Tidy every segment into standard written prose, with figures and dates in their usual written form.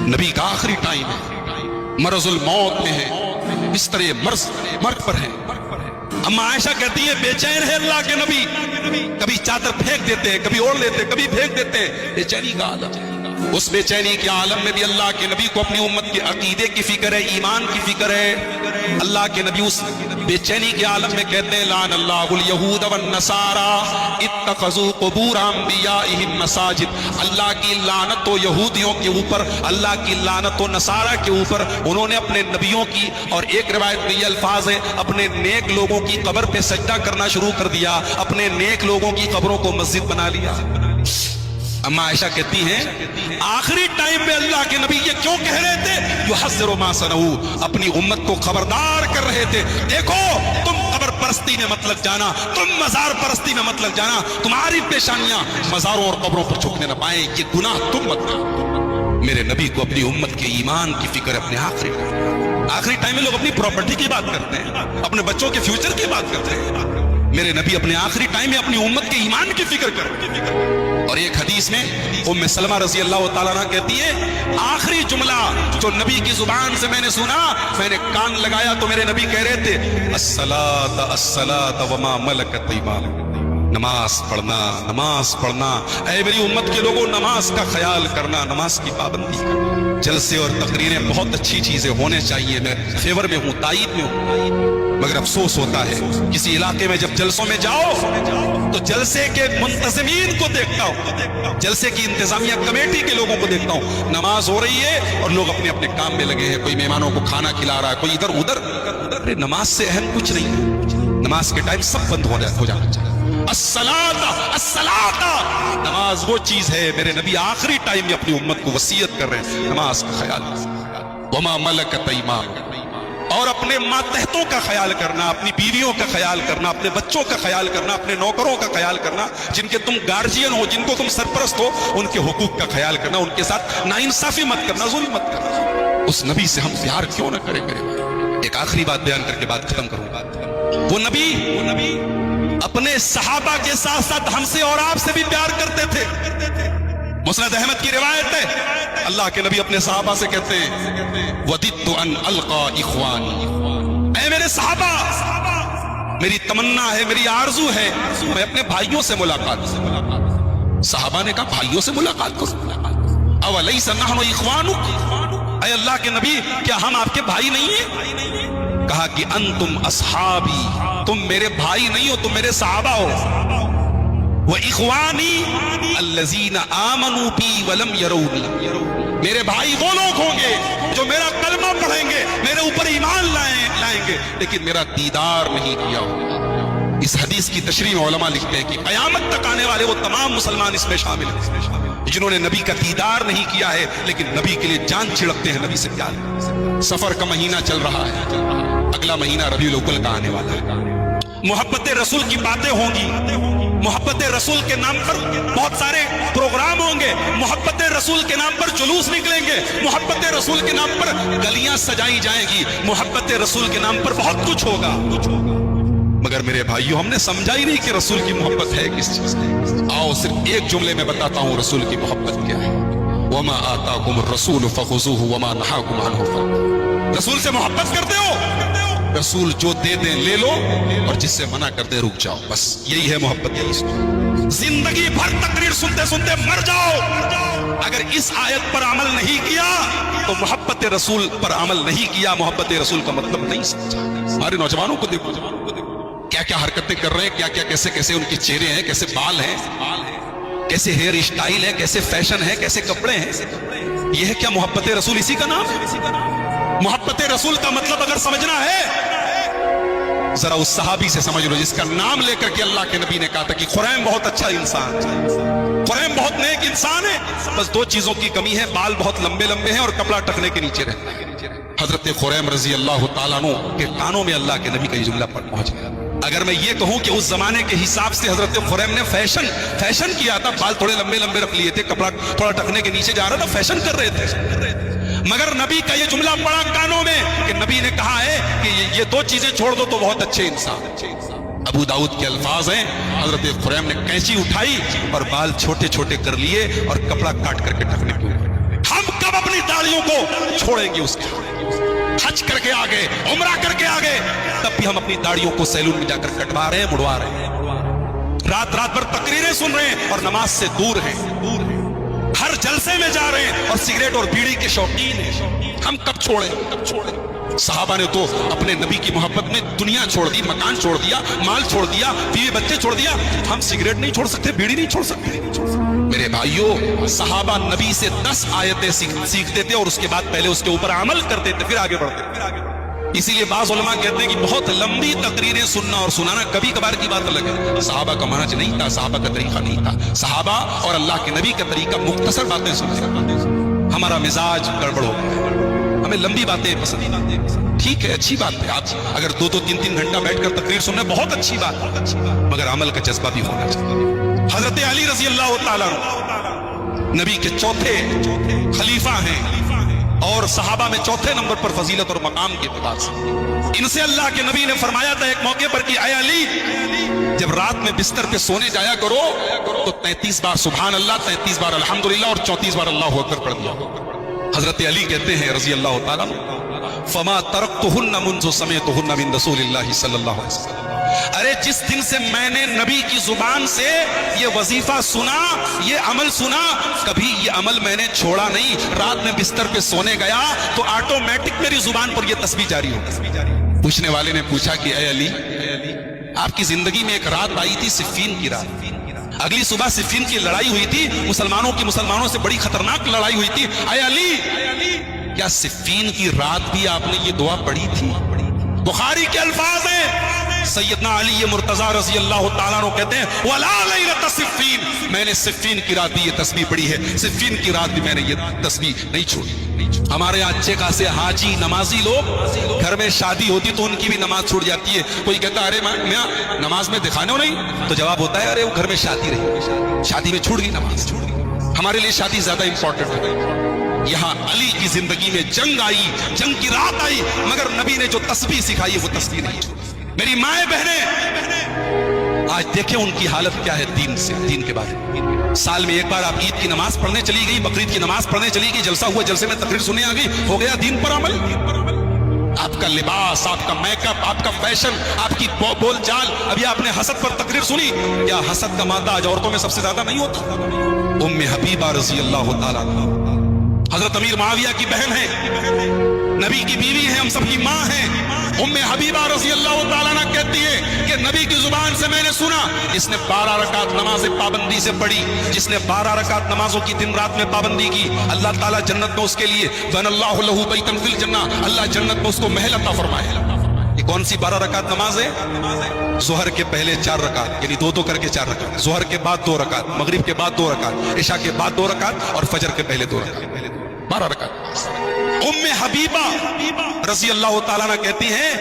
نبی کا آخری ٹائم ہے، مرض الموت میں ہے، اس طرح مرگ پر ہے۔ اما عائشہ کہتی ہے بے چین ہے اللہ کے نبی، کبھی چادر پھینک دیتے ہیں، کبھی اوڑھ لیتے، کبھی پھینک دیتے ہیں، بے چینی کا عالم۔ اس بے چینی کے عالم میں بھی اللہ کے نبی کو اپنی امت کے عقیدے کی فکر ہے، ایمان کی فکر ہے۔ اللہ کے نبی اس بے چینی کے عالم میں کہتے ہیں لعن اللہ الیہود والنصارى اتخذوا قبور انبیائہم مساجد۔ اللہ کی لعنت ہو یہودیوں کے اوپر، اللہ کی لعنت ہو نصارہ کے اوپر، انہوں نے اپنے نبیوں کی، اور ایک روایت میں یہ الفاظ ہے، اپنے نیک لوگوں کی قبر پہ سجدہ کرنا شروع کر دیا، اپنے نیک لوگوں کی قبروں کو مسجد بنا لیا۔ اما عائشہ کہتی ہیں آخری ٹائم میں اللہ کے نبی یہ کیوں کہہ رہے تھے؟ یحذر ما صنعوا، اپنی امت کو خبردار کر رہے تھے، دیکھو تم قبر پرستی میں مت لگ جانا، تم مزار پرستی میں مت لگ جانا، تمہاری پیشانیاں مزاروں اور قبروں پر جھکنے نہ پائیں، یہ گناہ تم مت کرو۔ میرے نبی کو اپنی امت کے ایمان کی فکر ہے، اپنے آخری ٹائم میں لوگ اپنی پراپرٹی کی بات کرتے ہیں، اپنے بچوں کے فیوچر کی بات کرتے ہیں، میرے نبی اپنے آخری ٹائم میں اپنی امت کے ایمان کی فکر کرتے ہیں۔ اور ایک حدیث میں ام سلمہ رضی اللہ تعالیٰ عنہ کہتی ہے آخری جملہ جو نبی کی زبان سے میں نے سنا، میں نے کان لگایا تو میرے نبی کہہ رہے تھے الصلاۃ الصلاۃ وما ملکت ایمانکم، نماز پڑھنا، نماز پڑھنا، اے میری امت کے لوگوں نماز کا خیال کرنا، نماز کی پابندی کرنا۔ جلسے اور تقریریں بہت اچھی چیزیں ہونے چاہیے، میں فیور میں ہوں، تائید میں ہوں، مگر افسوس ہوتا ہے کسی علاقے میں جب جلسوں میں جاؤ تو جلسے کے منتظمین کو دیکھتا ہوں، جلسے کی انتظامیہ کمیٹی کے لوگوں کو دیکھتا ہوں، نماز ہو رہی ہے اور لوگ اپنے اپنے کام میں لگے ہیں، کوئی مہمانوں کو کھانا کھلا رہا ہے، کوئی ادھر ادھر۔ نماز سے اہم کچھ نہیں ہے، نماز کے ٹائم سب بند ہو جانا چاہیے۔ الصلاۃ الصلاۃ، نماز وہ چیز ہے، میرے نبی آخری ٹائم میں اپنی امت کو وصیت کر رہے ہیں نماز کا خیال، وما ملکت ایمانکم، اور اپنے ماتحتوں کا خیال کرنا، اپنی بیویوں کا خیال کرنا، اپنے بچوں کا خیال کرنا، اپنے نوکروں کا خیال کرنا، جن کے تم گارجین ہو، جن کو تم سرپرست ہو، ان کے حقوق کا خیال کرنا، ان کے ساتھ ناانصافی مت کرنا، ظلم مت کرنا۔ اس نبی سے ہم پیار کیوں نہ کریں میرے بھائی؟ ایک آخری بات بیان کر کے بات ختم کروں گا۔ وہ نبی اپنے صحابہ کے ساتھ ساتھ ہم سے اور آپ سے بھی پیار کرتے تھے۔ مسند احمد کی روایت ہے اللہ کے نبی اپنے صحابہ سے کہتے ہیں وَدِدْتُ أَنْ أَلْقَى إِخْوَانِي، اے میرے صحابہ میری تمنا ہے، میری آرزو ہے میں اپنے بھائیوں سے ملاقات کروں۔ صحابہ نے کہا بھائیوں سے ملاقات کروں؟ أَوَلَيْسَ نَحْنُ إِخْوَانُكَ، اے اللہ کے نبی کیا ہم آپ کے بھائی نہیں ہیں؟ کہا کہ انتم اصحابی، تم میرے بھائی نہیں ہو، تم میرے صحابہ ہو۔ وَإِخْوَانِي الَّذِينَ آمَنُوا بِي وَلَمْ يَرَوْنِي، میرے بھائی وہ لوگ ہوں گے جو میرا کلمہ پڑھیں گے، میرے اوپر ایمان لائیں گے، لیکن میرا دیدار نہیں کیا ہوگا۔ اس حدیث کی تشریح میں علماء لکھتے ہیں کہ قیامت تک آنے والے وہ تمام مسلمان اس میں شامل ہیں جنہوں نے نبی کا دیدار نہیں کیا ہے لیکن نبی کے لیے جان چھڑکتے ہیں، نبی سے پیار ہے۔ سفر کا مہینہ چل رہا ہے، اگلا مہینہ ربیع الاول کا آنے والا ہے، محبت رسول کی باتیں ہوں گی، محبت رسول کے نام پر بہت سارے پروگرام ہوں گے، محبت رسول کے نام پر جلوس نکلیں گے، محبت رسول کے نام پر گلیاں سجائی جائیں گی، محبت رسول کے نام پر بہت کچھ ہوگا، مگر میرے بھائیوں ہم نے سمجھا ہی نہیں کہ رسول کی محبت ہے کس چیز کی۔ آؤ صرف ایک جملے میں بتاتا ہوں رسول کی محبت کیا ہے۔ وَمَا آتَاكُمُ الرَّسُولُ فَخُذُوهُ وَمَا نَهَاكُمْ عَنْهُ فَانْتَهُوا، رسول سے محبت کرتے ہو، رسول جو دے دیں لے لو، اور جس سے منع کر دے رک جاؤ، بس یہی ہے محبت۔ یہی زندگی بھر تقریر سنتے سنتے مر جاؤ، اگر اس آیت پر عمل نہیں کیا تو محبت رسول پر عمل نہیں کیا، محبت رسول کا مطلب نہیں سمجھا۔ ہمارے نوجوانوں کو دیکھو کیا کیا حرکتیں کر رہے ہیں، کیا کیا کیسے کیسے ان کے چہرے ہیں، کیسے بال ہیں، کیسے ہیئر اسٹائل ہے، کیسے فیشن ہے، کیسے کپڑے ہیں۔ یہ ہے کیا محبت رسول؟ اسی کا نام ہے۔ محبت رسول کا مطلب اگر سمجھنا ہے ذرا اس صحابی سے سمجھ لو جس کا نام لے کر کے اللہ کے نبی نے کہا تھا کہ خریم بہت اچھا انسان ہے، خریم بہت نیک انسان ہے، بس دو چیزوں کی کمی ہے، بال بہت لمبے لمبے ہیں اور کپڑا ٹخنے کے نیچے رہتا ہے۔ حضرت خریم رضی اللہ تعالیٰ عنہ کے کانوں میں اللہ کے نبی کا یہ جملہ پہنچ گیا۔ اگر میں یہ کہوں کہ اس زمانے کے حساب سے حضرت خریم نے فیشن کیا تھا، بال تھوڑے لمبے لمبے رکھ لیے تھے، کپڑا تھوڑا ٹخنے کے نیچے جا رہا تھا، فیشن کر رہے تھے، مگر نبی کا یہ جملہ پڑا کانوں میں کہ نبی نے کہا ہے کہ یہ دو چیزیں چھوڑ دو تو بہت اچھے انسان۔ ابو داؤد کے الفاظ ہیں حضرت خریم نے کینچی اٹھائی اور بال چھوٹے چھوٹے کر لیے اور کپڑا کاٹ کر کے ٹخنے کے اوپر۔ ہم کب अपनी दाढ़ियों को छोड़ेंगे उसके। हज करके आ गए, उम्रा करके आ गए, तब भी हम अपनी दाढ़ियों को सैलून में जाकर कटवा रहे हैं, मुड़वा रहे हैं। रात रात भर तकरीरें सुन रहे हैं और नमाज से दूर हैं। हर जलसे में जा रहे हैं और सिगरेट और बीड़ी के शौकीन हैं। हम कब छोड़े, कब छोड़े? सहाबा ने तो अपने नबी की मोहब्बत में दुनिया छोड़ दी, मकान छोड़ दिया, माल छोड़ दिया, बीवी बच्चे छोड़ दिया। हम सिगरेट नहीं छोड़ सकते, बीड़ी नहीं छोड़ सकते। मेरे भाइयों, सहाबा नबी से 10 आयतें सीखते थे और उसके बाद पहले उसके ऊपर अमल करते थे, फिर आगे बढ़ते। इसीलिए बाज़ उलमा कहते हैं कि बहुत लंबी तकरीरें सुनना और सुनाना कभी कभार की बात अलग है। सहाबा का मनहज नहीं था, सहाबा का तरीका नहीं था। सहाबा और अल्लाह के नबी का तरीका मुख्तसर बातें सुनने। हमारा मिजाज गड़बड़ हो गया, हमें लंबी बातें पसंद। ठीक है, अच्छी बात है, आप अगर 2-2, 3-3 घंटा बैठकर तकरीर सुनना बहुत अच्छी बात है, मगर अमल का जज्बा भी होना चाहिए। हजरत अली रजी अल्लाह ताला नबी के चौथे खलीफा हैं और सहाबा में चौथे नंबर पर फजीलत और मकाम के एतबार से। इनसे अल्लाह के नबी ने फरमाया था एक मौके पर कि ऐ अली, जब रात में बिस्तर पे सोने जाया करो तो 33 बार सुभान अल्लाह, 33 बार अल्हम्दुलिल्लाह और 34 बार अल्लाहु अकबर पढ़ दिया। हजरत अली कहते हैं रजी अल्लाह ताला, फमा तरक्तुहुन्ना मुन्ज़ु समिअतुहुन्ना मिन रसूलिल्लाहि सल्लल्लाहु अलैहि वसल्लम। अरे जिस दिन से मैंने नबी की जुबान से ये वजीफा सुना, ये अमल सुना, कभी ये अमल मैंने छोड़ा नहीं। रात में बिस्तर पे सोने गया तो ऑटोमेटिक मेरी जुबान पर ये तस्बीह जारी हो। पूछने वाले ने पूछा कि ऐ अली, आपकी जिंदगी में एक रात आई थी, सिफ़ीन की रात। अगली सुबह सिफ़ीन की लड़ाई हुई थी, मुसलमानों से बड़ी खतरनाक लड़ाई हुई थी। ऐ अली, क्या सिफ़ीन की रात भी आपने ये दुआ पढ़ी थी? बुखारी के अल्फाज हैं, सैयदना अली मुर्तजा रज़ी अल्लाह ताला अन्हु कहते हैं, वला लैलत सिफ़ीन, मैंने सिफ़ीन की रात भी ये तस्बीह पढ़ी है, सिफ़ीन की रात भी मैंने ये तस्बीह नहीं छोड़ी। हमारे अच्छे खासे हाजी नमाजी लोग, घर में शादी होती तो उनकी भी नमाज छूट जाती है। कोई कहता है अरे मैं नमाज में दिखाने हो नहीं, तो जवाब होता है अरे वो घर में शादी रही, शादी में छूट गई नमाज। हमारे लिए शादी ज्यादा इंपॉर्टेंट है। यहाँ अली की जिंदगी में जंग आई, जंग की रात आई, मगर नबी ने जो तस्बीह सिखाई है वो तस्बीह नहीं। मेरी माए बहनें, आज देखें उनकी हालत क्या है दीन के बारे में। साल में एक बार आप ईद की नमाज पढ़ने चली गई, बकरीद की नमाज पढ़ने चली गई, जलसा हुआ, जलसे में तकरीर सुनने आ गई, हो गया दीन पर अमल। आपका लिबास, आपका मेकअप, आपका फैशन, आपकी बोलचाल। अभी आपने हसद पर तकरीर सुनी, क्या हसद का मादा आज औरतों में सबसे ज्यादा नहीं होता? उम्मे हबीबा रज़ी अल्लाह ताला हजरत अमीर मुआविया की बहन है, नबी की बीवी है, हम सबकी माँ है। उम्मे हबीबा रज़ी अल्लाह ताला अन्हा कहती है कि नबी की जुबान से मैंने सुना, जिसने 12 रकात नमाज़ें पाबंदी से पढ़ी, जिसने 12 रकात नमाजों की दिन रात में पाबंदी की, अल्लाह ताला जन्नत में उसके लिए बनल्लाहु लहू बैतन फिल जन्नह, अल्लाह जन्नत में उसको महल अता फरमाए। ये कौन सी 12 रकात नमाज है? ज़ोहर के पहले 4 रकात, यानी 2-2 करके 4 रकात, ज़ोहर के बाद 2 रकात, मगरिब के बाद 2 रकात, इशा के बाद 2 रकात और फजर के पहले 2 रकात, 12 रकात। उम्मे हबीबा रज़ी अल्लाह ताला अन्हा कहती हैं,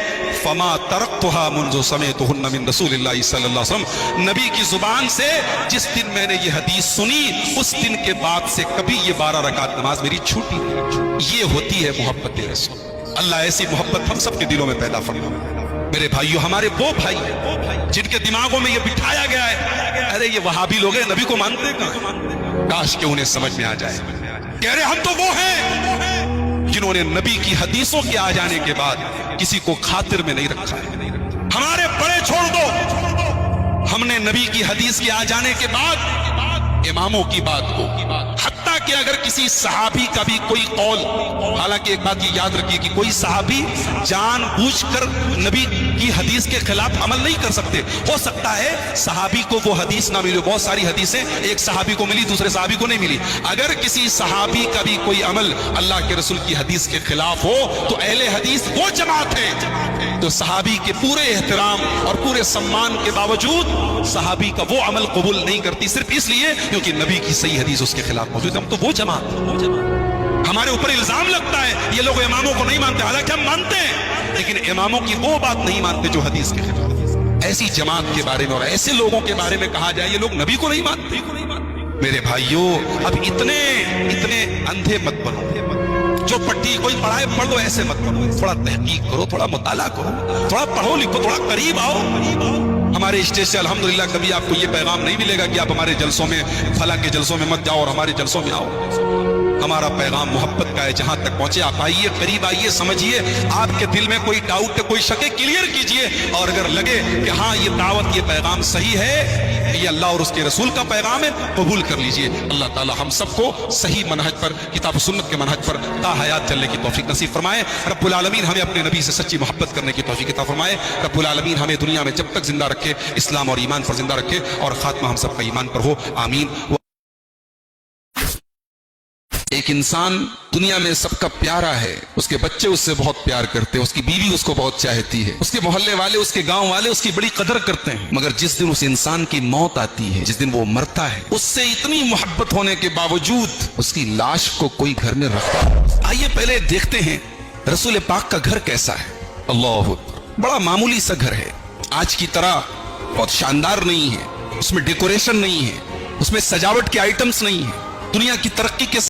फमा तरक्तुहा मुन्ज़ु समिअतुहुन्ना मिन रसूलिल्लाहि सल्लल्लाहु अलैहि वसल्लम, नबी की जुबान से जिस दिन मैंने ये हदीस सुनी, उस दिन के बाद से कभी ये 12 रकात नमाज मेरी छूटी नहीं। ये होती है मोहब्बत रसूल। अल्लाह ऐसी मोहब्बत हम सबके दिलों में पैदा फरमाए। मेरे भाइयों, हमारे वो भाई जिनके दिमागों में ये बिठाया गया है, अरे ये वहाबी लोग हैं, नबी को मानते कहाँ? काश के उन्हें समझ में आ जाए कि अरे हम तो वो हैं जिन्होंने नबी की हदीसों के आ जाने के बाद किसी को खातिर में नहीं रखा है। हमारे बड़े छोड़ दो, हमने नबी की हदीस के आ जाने के बाद इमामों की बात को, हत्ता कि अगर किसी सहाबी का भी कोई कौल, हालांकि एक बात ये याद रखिए कि कोई सहाबी जानबूझकर नबी की हदीस के खिलाफ अमल नहीं कर सकते। हो सकता है सहाबी को वो हदीस ना मिले, बहुत सारी हदीसें एक सहाबी को मिली, दूसरे सहाबी को नहीं मिली। अगर किसी सहाबी का भी कोई अमल अल्लाह के रसूल की हदीस के खिलाफ हो तो अहले हदीस वो जमात है तो सहाबी के पूरे एहतराम और पूरे सम्मान के बावजूद सहाबी का वो अमल कबूल नहीं करती, सिर्फ इसलिए क्योंकि नबी की सही हदीस उसके खिलाफ मौजूद। हम तो वो जमात, हमारे ऊपर इल्जाम लगता है ये लोग इमामों को नहीं मानते, हालांकि हम मानते हैं, लेकिन इमामों की वो बात नहीं मानते जो हदीस के खिलाफ। ऐसी जमात के बारे में और ऐसे लोगों के बारे में कहा जाए ये लोग नबी को नहीं मानते। मेरे भाइयों, अब इतने अंधे मत बनो, जो पट्टी कोई पढ़ाए पढ़ लो, ऐसे मत पढ़ो। थोड़ा तहकीक करो, थोड़ा मुताला करो, थोड़ा पढ़ो लिखो, थोड़ा करीब आओ। हमारे स्टेज से अल्हम्दुलिल्लाह कभी आपको ये पैगाम नहीं मिलेगा कि आप हमारे जलसों में, फला के जलसों में मत जाओ और हमारे जलसों में आओ। हमारा पैगाम मोहब्बत का है, जहां तक पहुंचे आप आइए, करीब आइए, समझिए, आपके दिल में कोई डाउट है, कोई शक है, क्लियर कीजिए, और अगर लगे कि हाँ ये दावत, ये पैगाम सही है, ये अल्लाह और उसके रसूल का पैगाम है, कबूल कर लीजिए। अल्लाह ताला हम सबको सही मनहज पर, किताब सुन्नत के मनहज पर ता हयात चलने की तौफीक नसीब फरमाए। रब्बुल आलमीन हमें अपने नबी से सच्ची मोहब्बत करने की तौफीक अता फरमाए। रब्बुल आलमीन हमें दुनिया में जब तक जिंदा रखे, इस्लाम और ईमान पर जिंदा रखे, और खात्मा हम सबका ईमान पर हो, आमीन। एक इंसान दुनिया में सबका प्यारा है, उसके बच्चे उससे बहुत प्यार करते हैं, उसकी बीवी उसको बहुत चाहती है, उसके मोहल्ले वाले, उसके गांव वाले उसकी बड़ी कदर करते हैं, मगर जिस दिन उस इंसान की मौत आती है, जिस दिन वो मरता है, उससे इतनी मोहब्बत होने के बावजूद उसकी लाश को कोई घर में रखता है। आइए पहले देखते हैं रसूल पाक का घर कैसा है। अल्लाह अकबर। बड़ा मामूली सा घर है, आज की तरह बहुत शानदार नहीं है, उसमें डेकोरेशन नहीं है, उसमें सजावट के आइटम्स नहीं है, दुनिया की तरक्की के